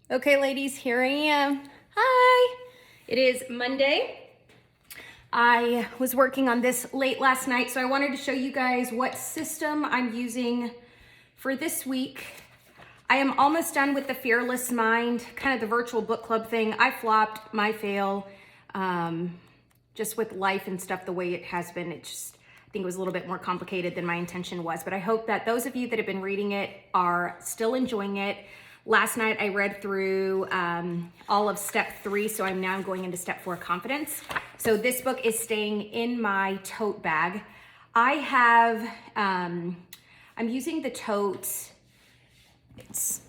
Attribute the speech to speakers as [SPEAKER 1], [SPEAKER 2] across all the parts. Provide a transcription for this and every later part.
[SPEAKER 1] Okay, ladies, here I am. Hi. It is Monday. I was working on this late last night, so I wanted to show you guys what system I'm using for this week. I am almost done with the Fearless Mind, kind of the virtual book club thing. I flopped, my fail, just with life and stuff the way it has been. I think it was a little bit more complicated than my intention was, but I hope that those of you that have been reading it are still enjoying it. Last night I read through all of step 3, so I'm now going into step 4, confidence. So this book is staying in my tote bag. I have, I'm using the tote, it's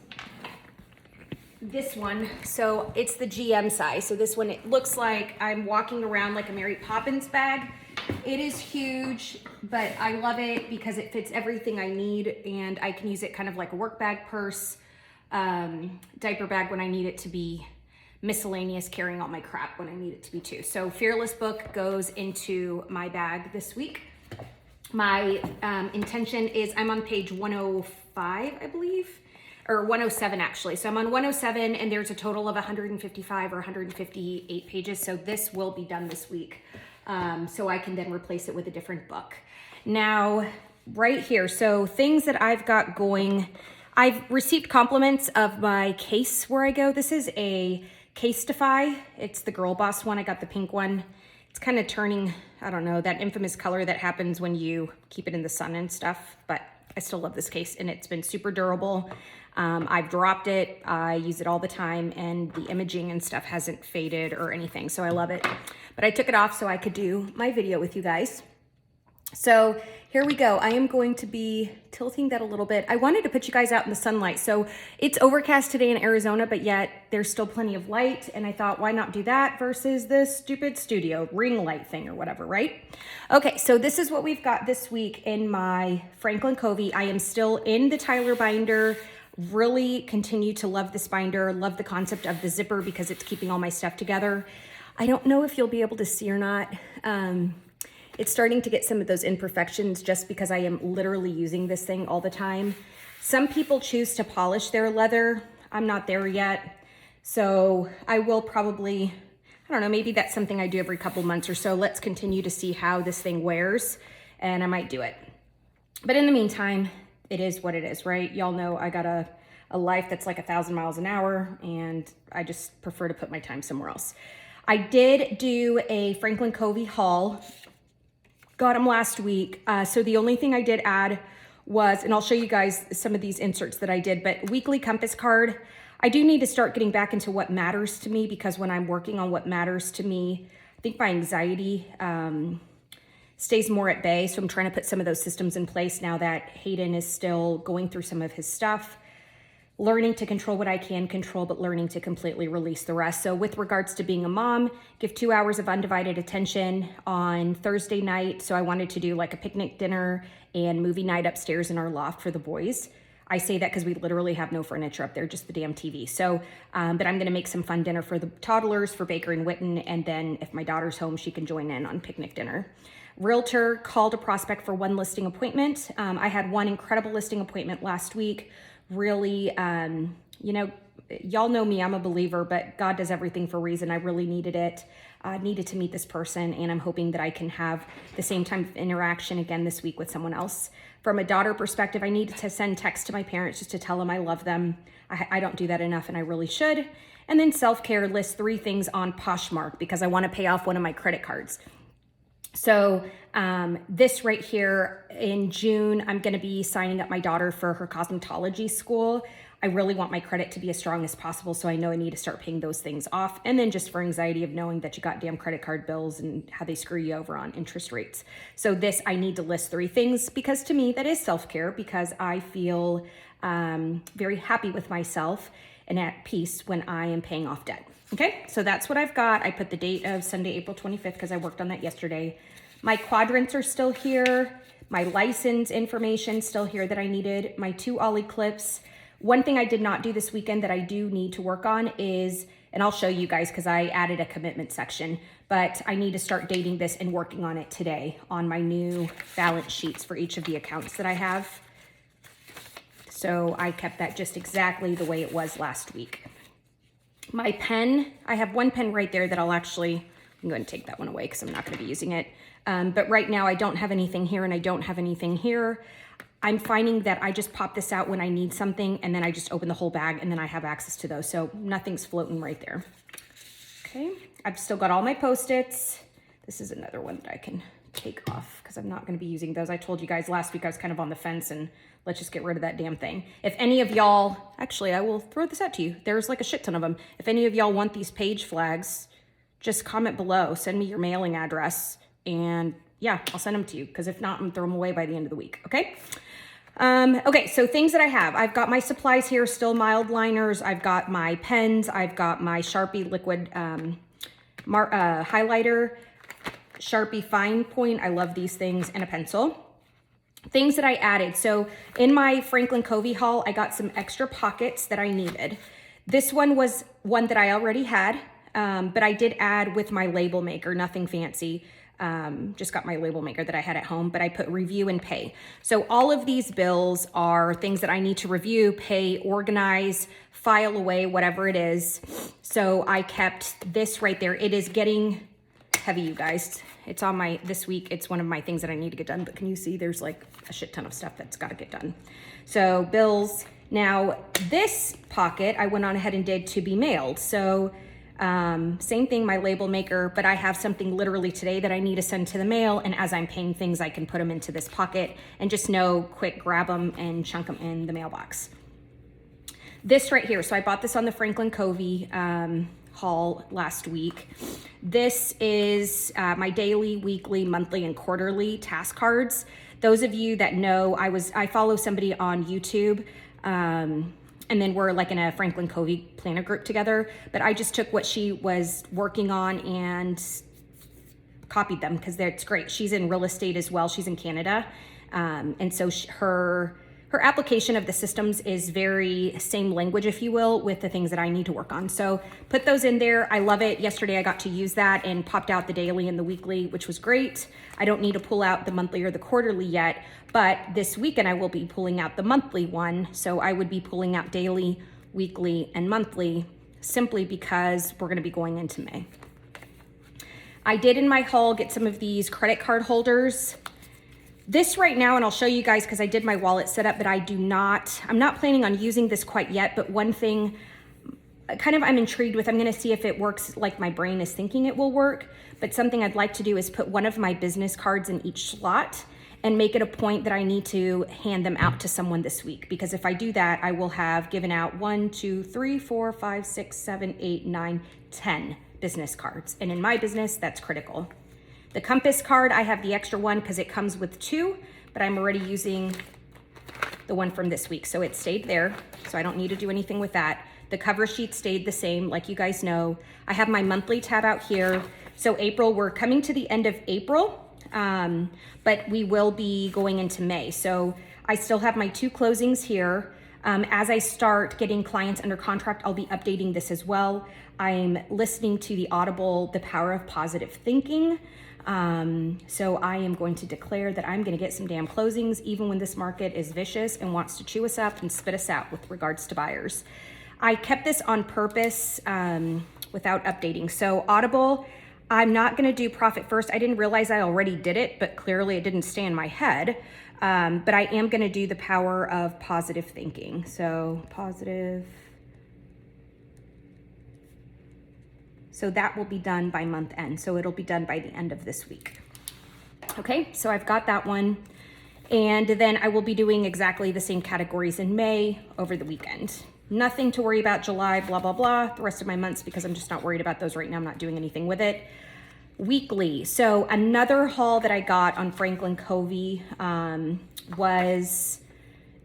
[SPEAKER 1] this one, so it's the GM size. So this one, it looks like I'm walking around like a Mary Poppins bag. It is huge, but I love it because it fits everything I need, and I can use it kind of like a work bag, purse, diaper bag when I need it to be miscellaneous, carrying all my crap when I need it to be too. So Fearless book goes into my bag this week. My intention is I'm on page 105, I believe, or 107 actually. So I'm on 107 and there's a total of 155 or 158 pages. So this will be done this week. So I can then replace it with a different book. Now, right here, so things that I've got going, I've received compliments of my case where I go. This is a Casetify. It's the Girl Boss one. I got the pink one. It's kind of turning, I don't know, that infamous color that happens when you keep it in the sun and stuff, but I still love this case and it's been super durable. I've dropped it. I use it all the time and the imaging and stuff hasn't faded or anything, so I love it. But I took it off so I could do my video with you guys. So here we go. I am going to be tilting that a little bit. I wanted to put you guys out in the sunlight. So it's overcast today in Arizona, but yet there's still plenty of light. And I thought, why not do that versus this stupid studio ring light thing or whatever, right? Okay, so this is what we've got this week in my Franklin Covey. I am still in the Tyler binder. Really continue to love this binder. Love the concept of the zipper because it's keeping all my stuff together. I don't know if you'll be able to see or not. It's starting to get some of those imperfections just because I am literally using this thing all the time. Some people choose to polish their leather. I'm not there yet. So I will probably, I don't know, maybe that's something I do every couple months or so. Let's continue to see how this thing wears and I might do it. But in the meantime, it is what it is, right? Y'all know I got a life that's like 1,000 miles an hour and I just prefer to put my time somewhere else. I did do a Franklin Covey haul. Got them last week. So the only thing I did add was, and I'll show you guys some of these inserts that I did, but weekly compass card. I do need to start getting back into what matters to me because when I'm working on what matters to me, I think my anxiety stays more at bay. So I'm trying to put some of those systems in place now that Hayden is still going through some of his stuff. Learning to control what I can control, but learning to completely release the rest. So with regards to being a mom, give 2 hours of undivided attention on Thursday night. So I wanted to do like a picnic dinner and movie night upstairs in our loft for the boys. I say that because we literally have no furniture up there, just the damn TV. So, but I'm gonna make some fun dinner for the toddlers, for Baker and Witten, and then if my daughter's home, she can join in on picnic dinner. Realtor called a prospect for 1 listing appointment. I had 1 incredible listing appointment last week. Really, you know, y'all know me, I'm a believer, but God does everything for a reason. I really needed it. Needed to meet this person, and I'm hoping that I can have the same type of interaction again this week with someone else. From a daughter perspective, I needed to send text to my parents just to tell them I love them. I don't do that enough, and I really should. And then self-care, list 3 things on Poshmark because I want to pay off one of my credit cards. So this right here in June, I'm going to be signing up my daughter for her cosmetology school. I really want my credit to be as strong as possible, so I know I need to start paying those things off. And then just for anxiety of knowing that you got damn credit card bills and how they screw you over on interest rates. So this, I need to list 3 things because to me that is self-care because I feel very happy with myself and at peace when I am paying off debt. Okay, so that's what I've got. I put the date of Sunday, April 25th because I worked on that yesterday. My quadrants are still here. My license information still here that I needed. My 2 ollie clips. One thing I did not do this weekend that I do need to work on is, and I'll show you guys because I added a commitment section, but I need to start dating this and working on it today on my new balance sheets for each of the accounts that I have. So I kept that just exactly the way it was last week. My pen, I have one pen right there that I'm going to take that one away because I'm not going to be using it. But right now I don't have anything here and I don't have anything here. I'm finding that I just pop this out when I need something and then I just open the whole bag and then I have access to those. So nothing's floating right there. Okay, I've still got all my Post-its. This is another one that I can take off because I'm not going to be using those. I told you guys last week I was kind of on the fence and let's just get rid of that damn thing. If any of y'all, actually I will throw this out to you. There's like a shit ton of them. If any of y'all want these page flags, just comment below, send me your mailing address, and yeah, I'll send them to you, because if not, I'm gonna throw them away by the end of the week, okay? Okay, so things that I have. I've got my supplies here, still mild liners. I've got my pens. I've got my Sharpie liquid highlighter, Sharpie fine point. I love these things, and a pencil. Things that I added. So in my Franklin Covey haul, I got some extra pockets that I needed. This one was one that I already had, but I did add with my label maker, nothing fancy. Just got my label maker that I had at home, but I put review and pay. So all of these bills are things that I need to review, pay, organize, file away, whatever it is. So I kept this right there. It is getting heavy, you guys. It's on my, this week, it's one of my things that I need to get done, but can you see there's like a shit ton of stuff that's got to get done. So bills. Now this pocket, I went on ahead and did to be mailed. So same thing, my label maker, but I have something literally today that I need to send to the mail. And as I'm paying things, I can put them into this pocket and just know, quick, grab them and chunk them in the mailbox. This right here. So I bought this on the Franklin Covey haul last week. This is my daily, weekly, monthly, and quarterly task cards. Those of you that know, I follow somebody on YouTube, and then we're like in a Franklin Covey planner group together, but I just took what she was working on and copied them because that's great. She's in real estate as well. She's in Canada. And so her application of the systems is very same language, if you will, with the things that I need to work on. So put those in there. I love it. Yesterday I got to use that and popped out the daily and the weekly, which was great. I don't need to pull out the monthly or the quarterly yet, but this weekend I will be pulling out the monthly one. So I would be pulling out daily, weekly, and monthly simply because we're gonna be going into May. I did in my haul get some of these credit card holders. This right now, and I'll show you guys because I did my wallet setup, but I'm not planning on using this quite yet, but one thing I'm intrigued with, I'm gonna see if it works like my brain is thinking it will work, but something I'd like to do is put one of my business cards in each slot and make it a point that I need to hand them out to someone this week. Because if I do that, I will have given out 1, 2, 3, 4, 5, 6, 7, 8, 9, 10 business cards. And in my business, that's critical. The compass card, I have the extra one because it comes with 2, but I'm already using the one from this week. So it stayed there, so I don't need to do anything with that. The cover sheet stayed the same, like you guys know. I have my monthly tab out here. So April, we're coming to the end of April, but we will be going into May. So I still have my 2 closings here. As I start getting clients under contract, I'll be updating this as well. I'm listening to the Audible, The Power of Positive Thinking. So I am going to declare that I'm going to get some damn closings, even when this market is vicious and wants to chew us up and spit us out with regards to buyers. I kept this on purpose without updating. So Audible, I'm not going to do profit first. I didn't realize I already did it, but clearly it didn't stay in my head. But I am going to do the power of positive thinking. So positive. So that will be done by month end. So it'll be done by the end of this week. Okay, so I've got that one. And then I will be doing exactly the same categories in May over the weekend. Nothing to worry about July, blah, blah, blah, the rest of my months, because I'm just not worried about those right now. I'm not doing anything with it. Weekly. So another haul that I got on Franklin Covey was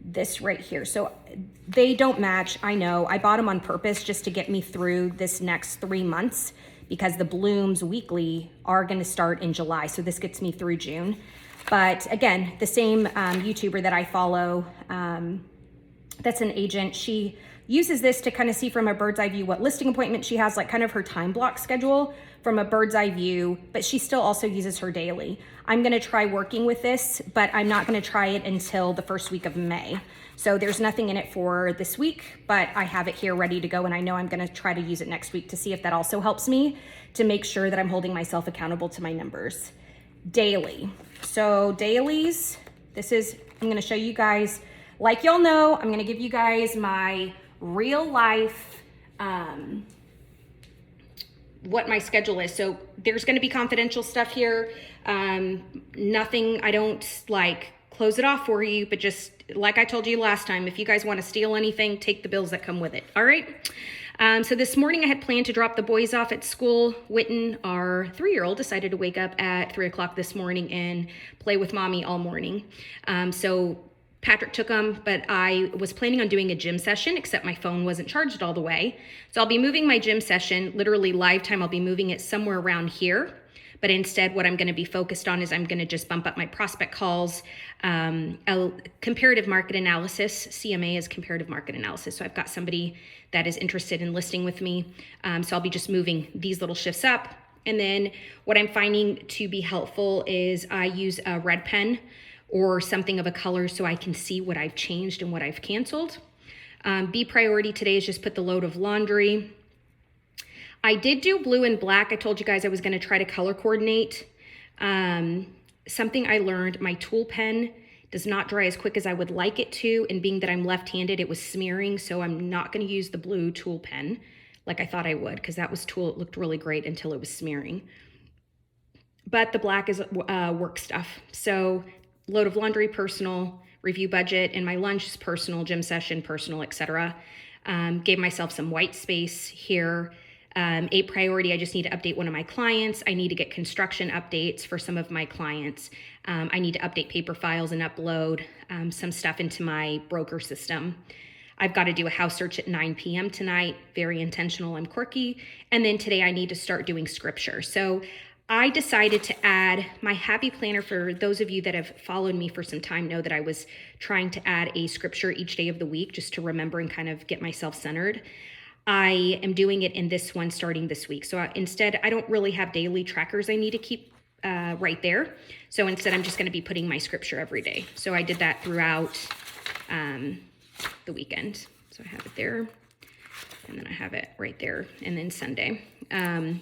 [SPEAKER 1] this right here. So they don't match, I know. I bought them on purpose just to get me through this next 3 months because the blooms weekly are gonna start in July. So this gets me through June. But again, the same YouTuber that I follow, that's an agent. She uses this to kind of see from a bird's eye view what listing appointment she has, like kind of her time block schedule from a bird's eye view, but she still also uses her daily. I'm gonna try working with this, but I'm not gonna try it until the first week of May. So there's nothing in it for this week, but I have it here ready to go, and I know I'm gonna try to use it next week to see if that also helps me to make sure that I'm holding myself accountable to my numbers. Daily. So dailies, I'm gonna show you guys, like y'all know, I'm gonna give you guys my real life, what my schedule is. So there's going to be confidential stuff here. Nothing, I don't like close it off for you, but just like I told you last time, if you guys want to steal anything, take the bills that come with it. All right. So this morning I had planned to drop the boys off at school. Witten, our 3-year-old, decided to wake up at 3 o'clock this morning and play with mommy all morning. So Patrick took them, but I was planning on doing a gym session, except my phone wasn't charged all the way. So I'll be moving my gym session, literally live time, I'll be moving it somewhere around here. But instead, what I'm gonna be focused on is I'm gonna just bump up my prospect calls, a comparative market analysis. CMA is comparative market analysis. So I've got somebody that is interested in listing with me. So I'll be just moving these little shifts up. And then what I'm finding to be helpful is I use a red pen or something of a color so I can see what I've changed and what I've canceled. B priority today is just put the load of laundry. I did do blue and black. I told you guys I was gonna try to color coordinate. Something I learned, my tool pen does not dry as quick as I would like it to, and being that I'm left-handed, it was smearing, so I'm not gonna use the blue tool pen like I thought I would, because that was tool, it looked really great until it was smearing. But the black is work stuff. So load of laundry, personal, review budget, and my lunch is personal, gym session, personal, etc. Gave myself some white space here. A priority, I just need to update one of my clients. I need to get construction updates for some of my clients. I need to update paper files and upload some stuff into my broker system. I've got to do a house search at 9 p.m. tonight. Very intentional, I'm quirky. And then today I need to start doing scripture. So I decided to add my happy planner. For those of you that have followed me for some time know that I was trying to add a scripture each day of the week just to remember and kind of get myself centered. I am doing it in this one starting this week. So instead, I don't really have daily trackers I need to keep right there. So instead, I'm just going to be putting my scripture every day. So I did that throughout the weekend. So I have it there. And then I have it right there, and then Sunday.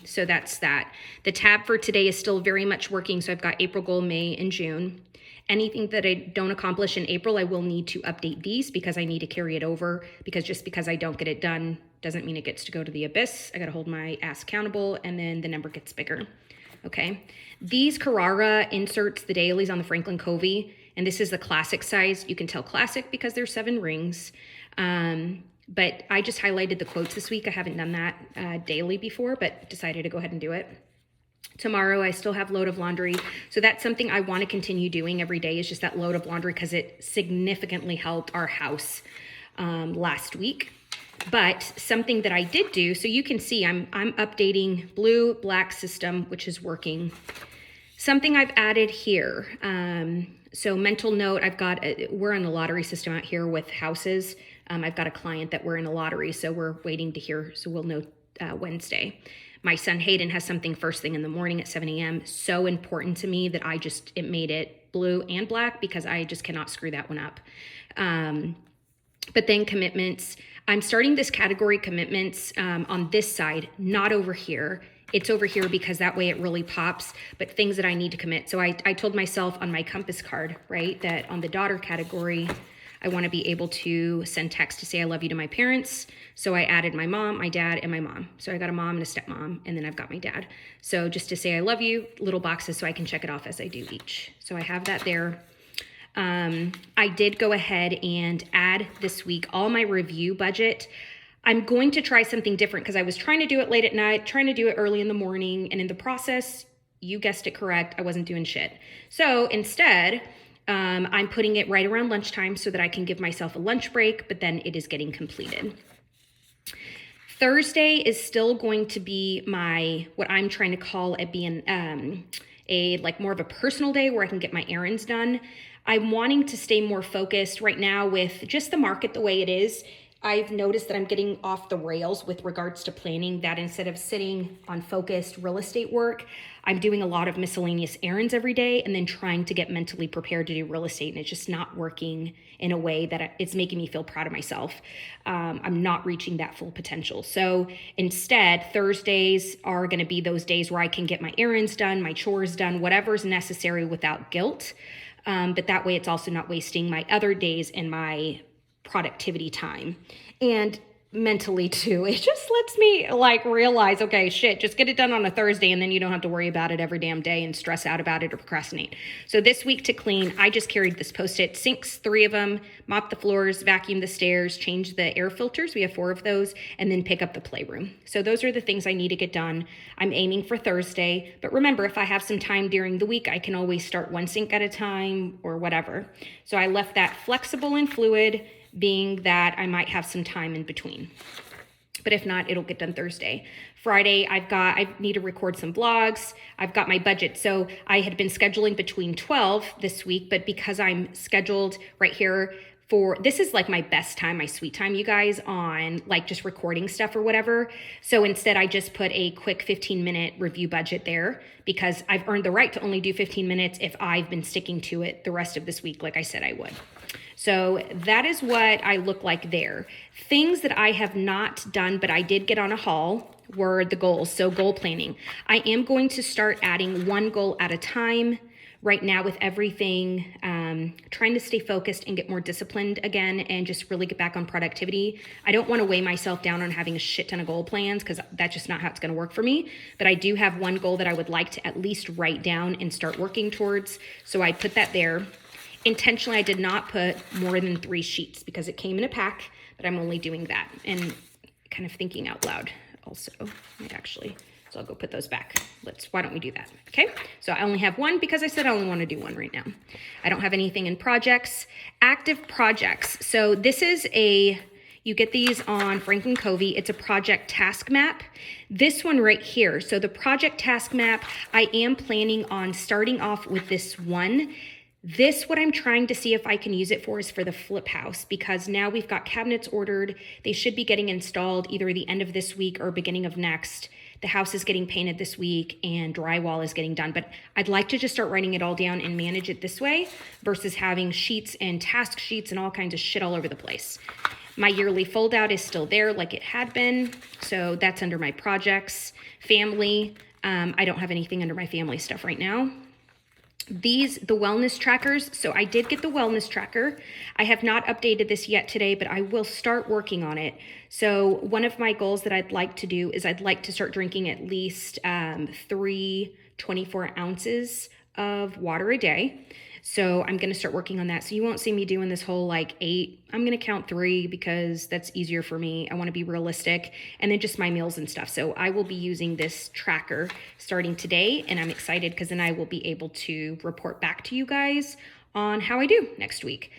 [SPEAKER 1] So that's that. The tab for today is still very much working. So I've got April goal, May, and June. Anything that I don't accomplish in April, I will need to update these because I need to carry it over, because just because I don't get it done doesn't mean it gets to go to the abyss. I got to hold my ass accountable, and then the number gets bigger. Okay. These Carrara inserts, the dailies on the Franklin Covey, and this is the classic size. You can tell classic because there's 7 rings. But I just highlighted the quotes this week. I haven't done that daily before, but decided to go ahead and do it. Tomorrow, I still have load of laundry. So that's something I want to continue doing every day, is just that load of laundry, because it significantly helped our house last week. But something that I did do, so you can see I'm updating blue, black system, which is working. Something I've added here. So mental note, we're in a lottery system out here with houses. I've got a client that we're in a lottery, so we're waiting to hear, so we'll know Wednesday. My son Hayden has something first thing in the morning at 7 a.m. So important to me that it made it blue and black, because I just cannot screw that one up. But then commitments, I'm starting this category commitments on this side, not over here. It's over here because that way it really pops, but things that I need to commit. So I told myself on my compass card, right, that on the daughter category, I want to be able to send text to say I love you to my parents. So I added my mom, my dad, and my mom. So I got a mom and a stepmom, and then I've got my dad. So just to say I love you, little boxes so I can check it off as I do each. So I have that there. I did go ahead and add this week all my review budget. I'm going to try something different because I was trying to do it late at night, trying to do it early in the morning, and in the process, you guessed it correct, I wasn't doing shit. So instead, I'm putting it right around lunchtime so that I can give myself a lunch break, but then it is getting completed. Thursday is still going to be what I'm trying to call more of a personal day where I can get my errands done. I'm wanting to stay more focused right now with just the market the way it is. I've noticed that I'm getting off the rails with regards to planning, that instead of sitting on focused real estate work, I'm doing a lot of miscellaneous errands every day and then trying to get mentally prepared to do real estate. And it's just not working in a way that it's making me feel proud of myself. I'm not reaching that full potential. So instead, Thursdays are going to be those days where I can get my errands done, my chores done, whatever's necessary without guilt. But that way it's also not wasting my other days and my productivity time. And mentally too, it just lets me like realize, okay, shit, just get it done on a Thursday and then you don't have to worry about it every damn day and stress out about it or procrastinate. So this week to clean, I just carried this Post-it sinks, 3 of them, mop the floors, vacuum the stairs, change the air filters. We have 4 of those, and then pick up the playroom. So those are the things I need to get done. I'm aiming for Thursday, but remember, if I have some time during the week, I can always start 1 sink at a time or whatever. So I left that flexible and fluid, being that I might have some time in between. But if not, it'll get done Thursday. Friday, I need to record some vlogs. I've got my budget. So I had been scheduling between 12 this week, but because I'm scheduled right here this is like my best time, my sweet time, you guys, on like just recording stuff or whatever. So instead I just put a quick 15-minute review budget there because I've earned the right to only do 15 minutes if I've been sticking to it the rest of this week, like I said I would. So that is what I look like there. Things that I have not done, but I did get on a haul, were the goals. So goal planning. I am going to start adding 1 goal at a time. Right now with everything, trying to stay focused and get more disciplined again and just really get back on productivity. I don't want to weigh myself down on having a shit ton of goal plans because that's just not how it's going to work for me. But I do have 1 goal that I would like to at least write down and start working towards. So I put that there. Intentionally, I did not put more than 3 sheets because it came in a pack, but I'm only doing that and kind of thinking out loud also, actually. So I'll go put those back. Why don't we do that? Okay. So I only have 1 because I said I only want to do 1 right now. I don't have anything in projects, active projects. So this is you get these on Frank and Covey. It's a project task map. This one right here. So the project task map, I am planning on starting off with this one. What I'm trying to see if I can use it for is for the flip house, because now we've got cabinets ordered. They should be getting installed either the end of this week or beginning of next. The house is getting painted this week and drywall is getting done, but I'd like to just start writing it all down and manage it this way versus having sheets and task sheets and all kinds of shit all over the place. My yearly fold out is still there like it had been. So that's under my projects. Family, I don't have anything under my family stuff right now. The wellness trackers. So I did get the wellness tracker. I have not updated this yet today, but I will start working on it. So one of my goals that I'd like to do is I'd like to start drinking at least 3 24 ounces of water a day. So I'm going to start working on that. So you won't see me doing this whole like 8. I'm going to count 3 because that's easier for me. I want to be realistic, and then just my meals and stuff. So I will be using this tracker starting today, and I'm excited because then I will be able to report back to you guys on how I do next week.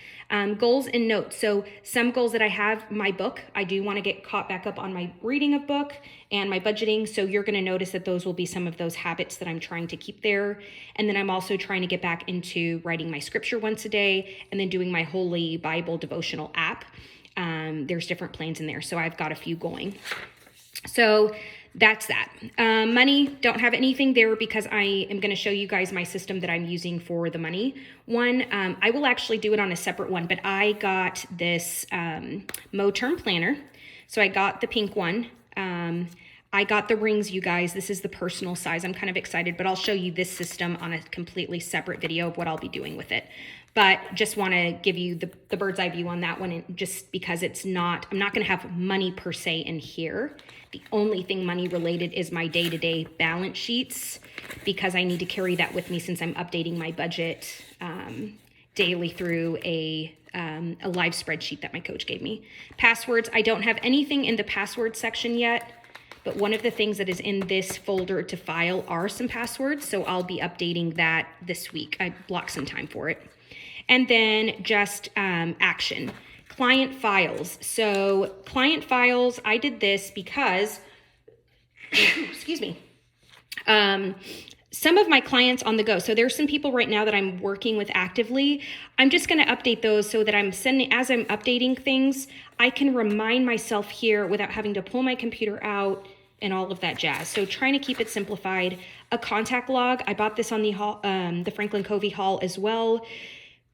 [SPEAKER 1] Goals and notes. So some goals that I have, my book, I do want to get caught back up on my reading of book and my budgeting. So you're going to notice that those will be some of those habits that I'm trying to keep there. And then I'm also trying to get back into writing my scripture once a day and then doing my Holy Bible devotional app. There's different plans in there. So I've got a few going. So that's that. Money, don't have anything there because I am going to show you guys my system that I'm using for the money one. I will actually do it on a separate one, but I got this Mo Term Planner. So I got the pink one. I got the rings, you guys. This is the personal size. I'm kind of excited, but I'll show you this system on a completely separate video of what I'll be doing with it. But just want to give you the bird's eye view on that one, just because I'm not going to have money per se in here. The only thing money related is my day-to-day balance sheets, because I need to carry that with me since I'm updating my budget daily through a live spreadsheet that my coach gave me. Passwords, I don't have anything in the password section yet, but one of the things that is in this folder to file are some passwords, so I'll be updating that this week. I blocked some time for it. And then just action. Client files. So client files, I did this because, excuse me, some of my clients on the go. So there's some people right now that I'm working with actively. I'm just going to update those so that as I'm updating things, I can remind myself here without having to pull my computer out and all of that jazz. So trying to keep it simplified. A contact log. I bought this on the Franklin Covey haul as well.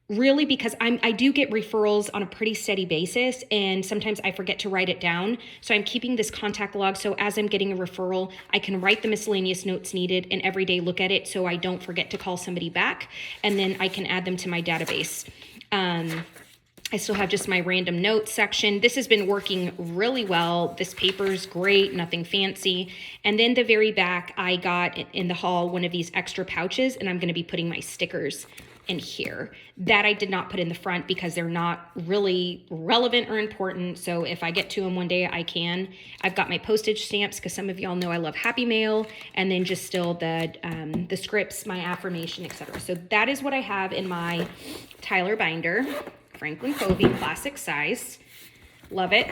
[SPEAKER 1] Really, because I do get referrals on a pretty steady basis, and sometimes I forget to write it down. So I'm keeping this contact log, so as I'm getting a referral, I can write the miscellaneous notes needed and every day look at it so I don't forget to call somebody back, and then I can add them to my database. I still have just my random notes section. This has been working really well. This paper's great, nothing fancy. And then the very back, I got in the haul one of these extra pouches, and I'm gonna be putting my stickers in here. That I did not put in the front because they're not really relevant or important. So if I get to them one day, I can. I've got my postage stamps because some of y'all know I love Happy Mail, and then just still the scripts, my affirmation, etc. So that is what I have in my Tyler binder, Franklin Covey, classic size. Love it.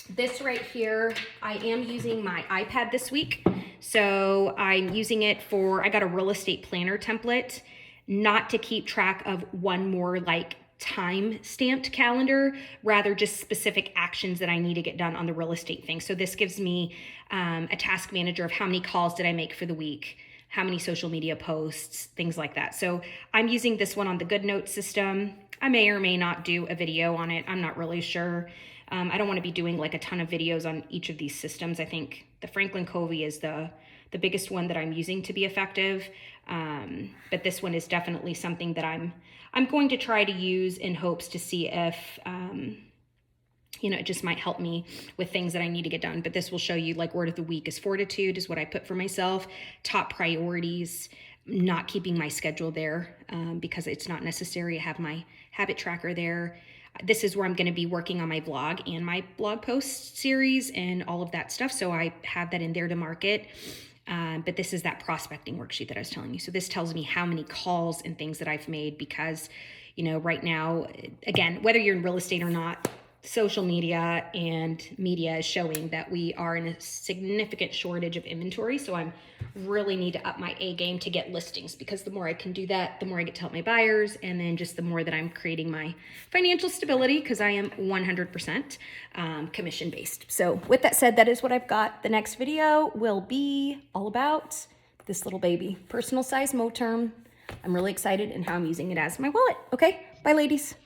[SPEAKER 1] This right here, I am using my iPad this week. So I'm using it I got a real estate planner template, not to keep track of one more like time stamped calendar, rather just specific actions that I need to get done on the real estate thing. So this gives me a task manager of how many calls did I make for the week, how many social media posts, things like that. So I'm using this one on the GoodNotes system. I may or may not do a video on it. I'm not really sure. I don't want to be doing like a ton of videos on each of these systems. I think the Franklin Covey is the biggest one that I'm using to be effective. But this one is definitely something that I'm going to try to use in hopes to see if, it just might help me with things that I need to get done. But this will show you like word of the week is fortitude is what I put for myself. Top priorities, not keeping my schedule there because it's not necessary. I have my habit tracker there. This is where I'm going to be working on my blog and my blog post series and all of that stuff. So I have that in there to market. But this is that prospecting worksheet that I was telling you. So this tells me how many calls and things that I've made because, right now, again, whether you're in real estate or not, social media and media is showing that we are in a significant shortage of inventory. So I really need to up my A game to get listings, because the more I can do that, the more I get to help my buyers, and then just the more that I'm creating my financial stability, because I am 100% commission based. So with that said, that is what I've got. The next video will be all about this little baby, personal size Moterm. I'm really excited and how I'm using it as my wallet. Okay, bye ladies.